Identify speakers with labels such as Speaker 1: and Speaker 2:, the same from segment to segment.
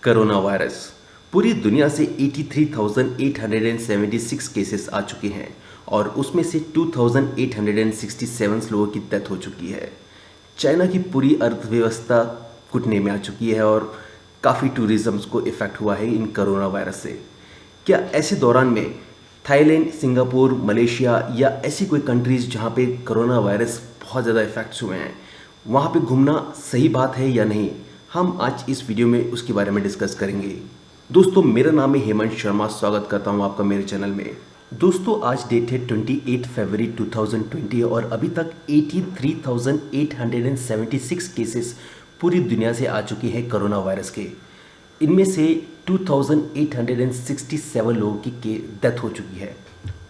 Speaker 1: Corona virus पूरी दुनिया से 83,876 केसेस आ चुके हैं और उसमें से 2,867 लोगों की डेथ हो चुकी है। चाइना की पूरी अर्थव्यवस्था घुटने में आ चुकी है और काफ़ी टूरिज़्म को इफ़ेक्ट हुआ है इन कोरोना वायरस से। क्या ऐसे दौरान में थाईलैंड, सिंगापुर, मलेशिया या ऐसी कोई कंट्रीज़ जहाँ पे कोरोना वायरस बहुत ज़्यादा इफ़ेक्ट्स हुए हैं, वहाँ पे घूमना सही बात है या नहीं, हम आज इस वीडियो में उसके बारे में डिस्कस करेंगे। दोस्तों, मेरा नाम है हेमंत शर्मा, स्वागत करता हूँ आपका मेरे चैनल में। दोस्तों, आज डेट है 28 फरवरी 2020 और अभी तक 83,876 केसेस पूरी दुनिया से आ चुके हैं कोरोना वायरस के। इनमें से 2,867 लोगों की डेथ हो चुकी है।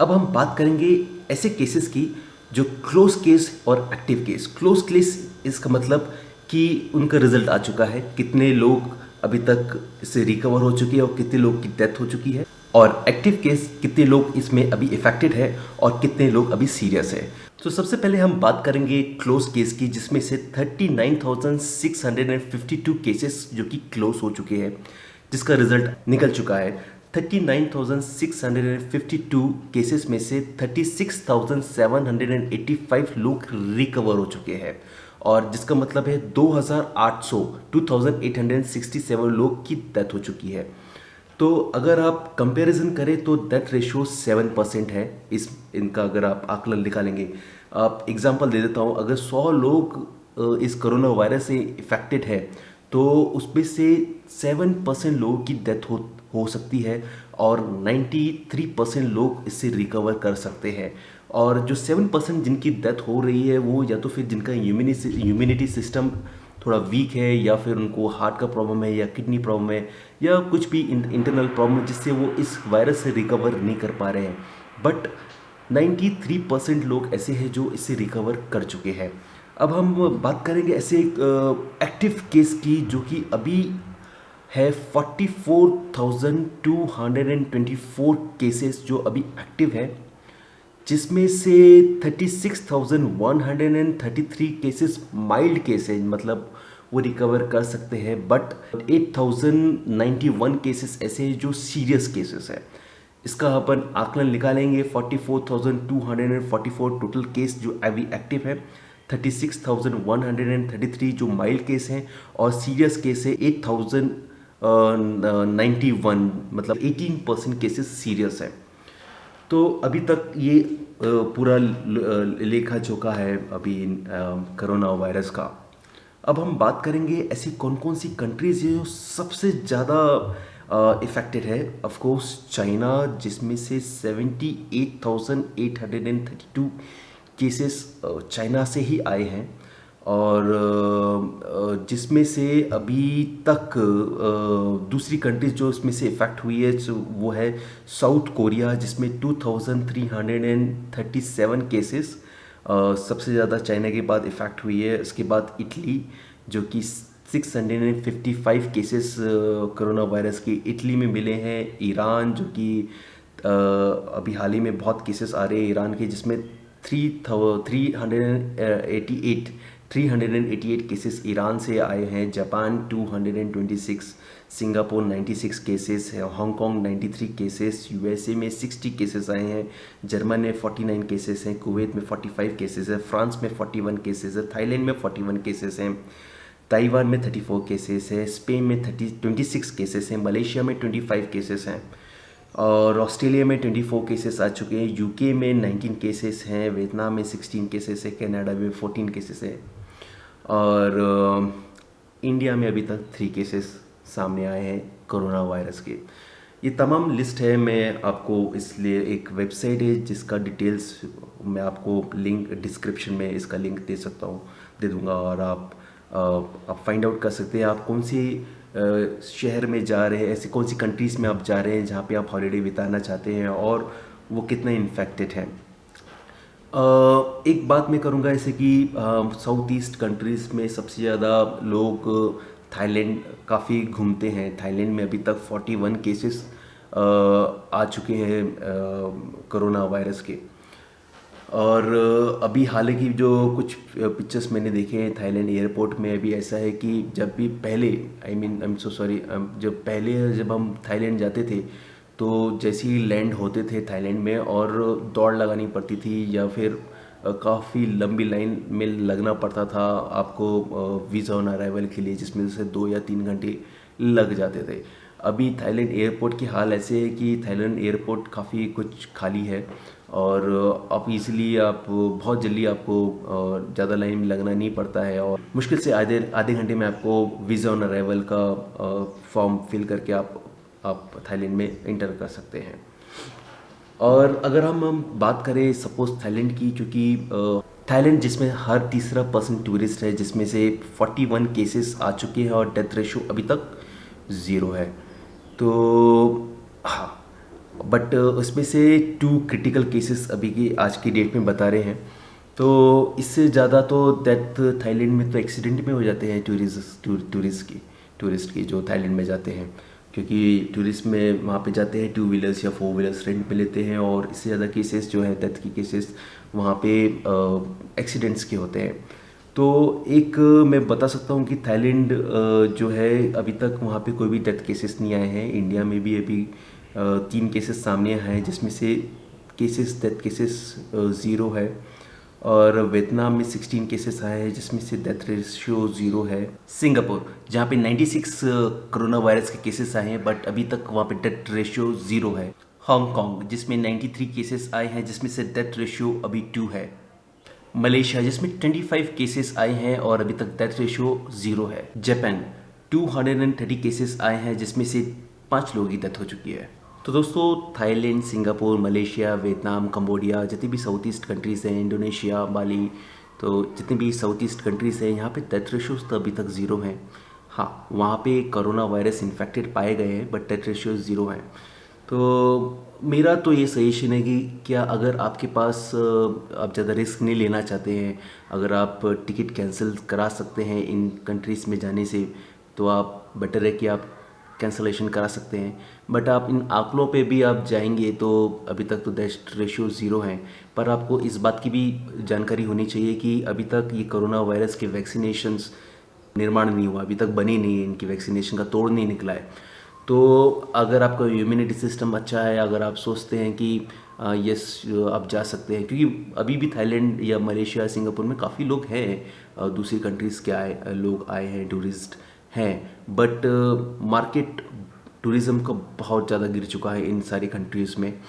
Speaker 1: अब हम बात करेंगे ऐसे केसेस की जो क्लोज केस और एक्टिव केस। क्लोज केस इसका मतलब कि उनका रिजल्ट आ चुका है, कितने लोग अभी तक इससे रिकवर हो चुके हैं और कितने लोग की डेथ हो चुकी है, और एक्टिव केस कितने लोग इसमें अभी इफेक्टेड है और कितने लोग अभी सीरियस है। तो सबसे पहले हम बात करेंगे क्लोज केस की, जिसमें से 39,652 केसेस जो कि क्लोज हो चुके हैं, जिसका रिजल्ट निकल चुका है। 39,652 केसेस में से 36,785 लोग रिकवर हो चुके हैं, और जिसका मतलब है 2,867 लोग की डेथ हो चुकी है। तो अगर आप कंपैरिजन करें तो डेथ रेशियो 7% है। इनका अगर आप आकलन निकालेंगे, आप एग्जांपल दे देता हूँ, अगर 100 लोग इस कोरोना वायरस से इफेक्टेड है तो उसमें से 7% लोगों की डेथ हो सकती है और 93% लोग इससे रिकवर कर सकते हैं। और जो 7% जिनकी डेथ हो रही है वो या तो फिर जिनका इम्यूनिटी सिस्टम थोड़ा वीक है, या फिर उनको हार्ट का प्रॉब्लम है, या किडनी प्रॉब्लम है, या कुछ भी इंटरनल प्रॉब्लम है जिससे वो इस वायरस से रिकवर नहीं कर पा रहे हैं। बट 93% लोग ऐसे हैं जो इससे रिकवर कर चुके हैं। अब हम बात करेंगे ऐसे एक्टिव केस की, जो कि अभी है 44,224 केसेस जो अभी एक्टिव है, जिसमें से 36,133 केसेस माइल्ड केस है, मतलब वो रिकवर कर सकते हैं। बट 8,091 केसेस ऐसे हैं जो सीरियस केसेस है। इसका अपन आकलन निकालेंगे। 44,244 टोटल केस जो अभी एक्टिव है, 36,133 जो माइल्ड केस हैं, और सीरियस केस है 8,091, मतलब 18% केसेस सीरियस है। तो अभी तक ये पूरा लेखा जोखा है अभी कोरोना वायरस का। अब हम बात करेंगे ऐसी कौन कौन सी कंट्रीज है जो सबसे ज़्यादा इफ़ेक्टेड है। ऑफ कोर्स चाइना, जिसमें से 78,832 केसेस चाइना से ही आए हैं, और जिसमें से अभी तक दूसरी कंट्रीज जो इसमें से इफ़ेक्ट हुई है वो है साउथ कोरिया, जिसमें 2,337 केसेस सबसे ज़्यादा चाइना के बाद इफ़ेक्ट हुई है। उसके बाद इटली, जो कि 655 केसेस कोरोना वायरस के इटली में मिले हैं। ईरान, जो कि अभी हाल ही में बहुत केसेस आ रहे हैं ईरान के, जिसमें 388 केसेस ईरान से आए हैं। जापान 226, सिंगापुर 96 केसेस है, हांगकांग 93 केसेस, यूएसए में 60 केसेस आए हैं, जर्मन में 49 केसेस हैं, कुवैत में 45 केसेस है, फ्रांस में 41 केसेस है, थाईलैंड में 41 केसेस हैं, ताइवान में 34 केसेस है, स्पेन में 26 केसेस हैं, मलेशिया में 25 केसेस हैं, और ऑस्ट्रेलिया में 24 केसेस आ चुके हैं, यूके में 19 केसेस हैं, वियतनाम में 16 केसेस है, कनाडा में 14 केसेस है, और इंडिया में अभी तक 3 केसेस सामने आए हैं कोरोना वायरस के। ये तमाम लिस्ट है। मैं आपको इसलिए एक वेबसाइट है जिसका डिटेल्स मैं आपको लिंक डिस्क्रिप्शन में इसका लिंक दे दूंगा, और आप फाइंड आउट कर सकते हैं आप कौन सी शहर में जा रहे हैं, ऐसी कौन सी कंट्रीज़ में आप जा रहे हैं जहाँ पे आप हॉलीडे बिताना चाहते हैं, और वो कितना इन्फेक्टेड है। एक बात मैं करूँगा, ऐसे कि साउथ ईस्ट कंट्रीज़ में सबसे ज़्यादा लोग थाईलैंड काफ़ी घूमते हैं। थाईलैंड में अभी तक 41 केसेस आ चुके हैं कोरोना वायरस के। और अभी हालांकि जो कुछ पिक्चर्स मैंने देखे हैं थाईलैंड एयरपोर्ट में, अभी ऐसा है कि जब भी पहले आई एम सो सॉरी, जब हम थाईलैंड जाते थे तो जैसे ही लैंड होते थे थाईलैंड में और दौड़ लगानी पड़ती थी या फिर काफ़ी लंबी लाइन में लगना पड़ता था आपको वीज़ा ऑन अराइवल के लिए, जिसमें से 2 या 3 घंटे लग जाते थे। अभी थाईलैंड एयरपोर्ट की हाल ऐसे है कि थाईलैंड एयरपोर्ट काफ़ी कुछ खाली है और आप इजीली आप बहुत जल्दी आपको ज़्यादा लाइन में लगना नहीं पड़ता है और मुश्किल से आधे आधे घंटे में आपको वीज़ा ऑन अराइवल का फॉर्म फिल करके आप थाईलैंड में इंटर कर सकते हैं। और अगर हम बात करें सपोज थाईलैंड की, क्योंकि थाईलैंड जिसमें हर तीसरा पर्सन टूरिस्ट है, जिसमें से 41 केसेस आ चुके हैं और डेथ रेशो अभी तक 0 है। तो हाँ, बट उसमें से 2 क्रिटिकल केसेस अभी की आज की डेट में बता रहे हैं। तो इससे ज़्यादा तो डेथ थाईलैंड में तो एक्सीडेंट में हो जाते हैं टूरिस्ट की जो थाईलैंड में जाते हैं, क्योंकि टूरिस्ट में वहाँ पे जाते हैं 2 व्हीलर्स या 4 व्हीलर्स रेंट पे लेते हैं और इससे ज़्यादा केसेस जो है डेथ की केसेस वहाँ पे एक्सीडेंट्स के होते हैं। तो एक मैं बता सकता हूँ कि थाईलैंड जो है अभी तक वहाँ पे कोई भी डेथ केसेस नहीं आए हैं। इंडिया में भी अभी 3 केसेस सामने आए हैं, जिसमें से डेथ केसेस 0 है और वियतनाम में 16 केसेस आए हैं, जिसमें से डेथ रेशियो 0 है। सिंगापुर जहाँ पे 96 कोरोना वायरस के केसेस आए हैं बट अभी तक वहाँ पे डेथ रेशियो 0 है। हांगकांग जिसमें 93 केसेस आए हैं, जिसमें से डेथ रेशियो अभी 2 है। मलेशिया जिसमें 25 केसेस आए हैं और अभी तक डेथ रेशियो 0 है। जापान 230 केसेस आए हैं, जिसमें से 5 लोगों की डेथ हो चुकी है। तो दोस्तों Thailand, Singapore, Malaysia, Vietnam, Cambodia, जितनी भी साउथ ईस्ट कंट्रीज़ हैं, इंडोनेशिया, बाली, तो जितनी भी साउथ ईस्ट कंट्रीज़ हैं यहाँ पे डेथ रेशियोज तो अभी तक 0 हैं। हाँ, वहाँ पे कोरोना वायरस इन्फेक्टेड पाए गए हैं बट डेथ रेशियो 0 है। तो मेरा तो ये सजेशन है कि क्या अगर आपके पास आप ज़्यादा रिस्क नहीं लेना चाहते हैं, अगर आप टिकट कैंसिल करा सकते हैं इन कंट्रीज़ में जाने से, तो आप बेटर है कि आप कैंसलेशन करा सकते हैं। बट आप इन आंकड़ों पे भी आप जाएंगे तो अभी तक तो डेथ रेशियो 0 है, पर आपको इस बात की भी जानकारी होनी चाहिए कि अभी तक ये कोरोना वायरस के वैक्सीनेशंस निर्माण नहीं हुआ, अभी तक बनी नहीं है, इनकी वैक्सीनेशन का तोड़ नहीं निकला है। तो अगर आपका इम्यूनिटी सिस्टम अच्छा है, अगर आप सोचते हैं कि यस आप जा सकते हैं, क्योंकि अभी भी थाईलैंड या मलेशिया, सिंगापुर में काफ़ी लोग हैं, दूसरी कंट्रीज़ के लोग आए हैं, टूरिस्ट हैं, बट मार्केट टूरिज़्म का बहुत ज़्यादा गिर चुका है इन सारी कंट्रीज़ में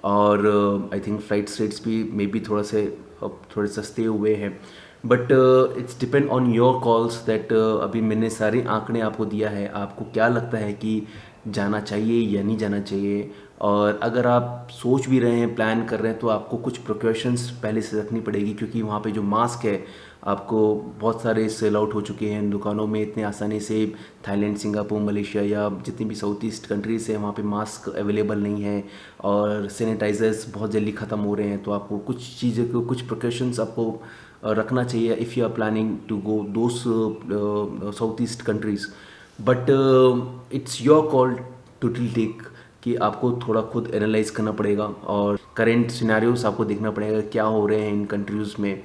Speaker 1: और आई थिंक फ्लाइट रेट्स भी मे बी थोड़े सस्ते हुए हैं। But it's depend on your calls that अभी मैंने सारे आंकड़े आपको दिया है, आपको क्या लगता है कि जाना चाहिए या नहीं जाना चाहिए। और अगर आप सोच भी रहे हैं, प्लान कर रहे हैं, तो आपको कुछ प्रिकॉशंस पहले से रखनी पड़ेगी, क्योंकि वहाँ पे जो मास्क है आपको बहुत सारे सेल आउट हो चुके हैं दुकानों में इतने आसानी से। थाईलैंड, सिंगापुर, मलेशिया या जितनी भी साउथ ईस्ट कंट्रीज़ हैं वहाँ पे मास्क अवेलेबल नहीं है और सैनिटाइजर्स बहुत जल्दी ख़त्म हो रहे हैं। तो आपको कुछ चीज़ें को कुछ प्रिकॉशंस आपको रखना चाहिए if you are planning to go those south east countries. But it's your call to take कि आपको थोड़ा खुद एनालाइज करना पड़ेगा और करेंट सिनेरियोस आपको देखना पड़ेगा क्या हो रहे हैं इन कंट्रीज़ में,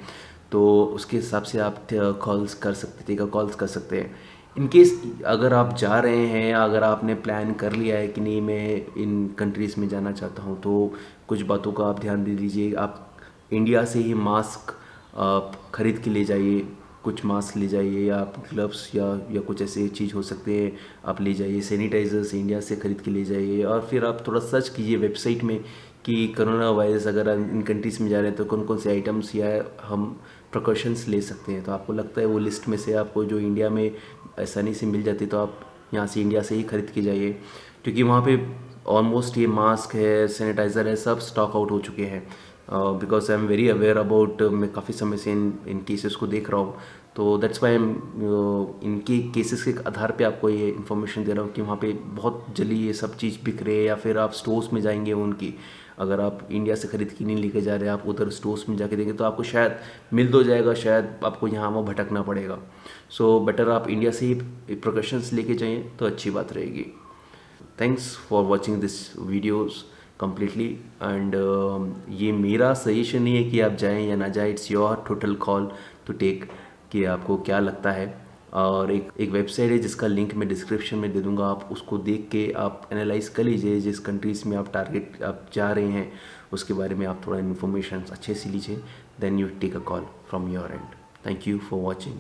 Speaker 1: तो उसके हिसाब से आप कॉल्स कर सकते हैं। इन केस अगर आप जा रहे हैं, अगर आपने प्लान कर लिया है कि नहीं मैं इन कंट्रीज़ में जाना चाहता हूँ, तो कुछ बातों का आप ध्यान दे दीजिए। आप इंडिया से ही मास्क आप ख़रीद के ले जाइए, कुछ मास्क ले जाइए या आप ग्लव्स या कुछ ऐसे चीज़ हो सकते हैं आप ले जाइए। सैनिटाइज़र्स इंडिया से ख़रीद के ले जाइए और फिर आप थोड़ा सर्च कीजिए वेबसाइट में कि कोरोना वायरस अगर इन कंट्रीज़ में जा रहे हैं तो कौन कौन से आइटम्स या हम प्रिकॉशंस ले सकते हैं। तो आपको लगता है वो लिस्ट में से आपको जो इंडिया में आसानी से मिल जाती, तो आप यहाँ से इंडिया से ही ख़रीद के जाइए, क्योंकि वहाँ पे ऑलमोस्ट ये मास्क है, सैनिटाइज़र है, सब स्टॉक आउट हो चुके हैं। Because I am very aware about, मैं काफ़ी समय से इन केसेस को देख रहा हूँ, तो दैट्स वाई इनके केसेस के आधार पे आपको ये इन्फॉर्मेशन दे रहा हूँ कि वहाँ पे बहुत जल्दी ये सब चीज़ बिक रही है। या फिर आप स्टोर्स में जाएंगे उनकी, अगर आप इंडिया से ख़रीद के नहीं लेके जा रहे हैं, आप उधर स्टोर्स में जाके देंगे तो आपको शायद मिल तो जाएगा, शायद आपको यहाँ वहाँ भटकना पड़ेगा। सो बेटर आप इंडिया से ही प्रिकॉशंस लेके जाएँ तो अच्छी बात रहेगी। Thanks for watching this videos. Completely. And ये मेरा सजेशन नहीं है कि आप जाएं या ना जाएं, it's your total call to take कि आपको क्या लगता है। और एक वेबसाइट है जिसका लिंक मैं डिस्क्रिप्शन में दे दूंगा, आप उसको देख के आप एनालाइज कर लीजिए जिस कंट्रीज़ में आप टारगेट आप जा रहे हैं उसके बारे में आप थोड़ा इन्फॉर्मेशन अच्छे से लीजिए, then you take a call from your end. Thank you for watching.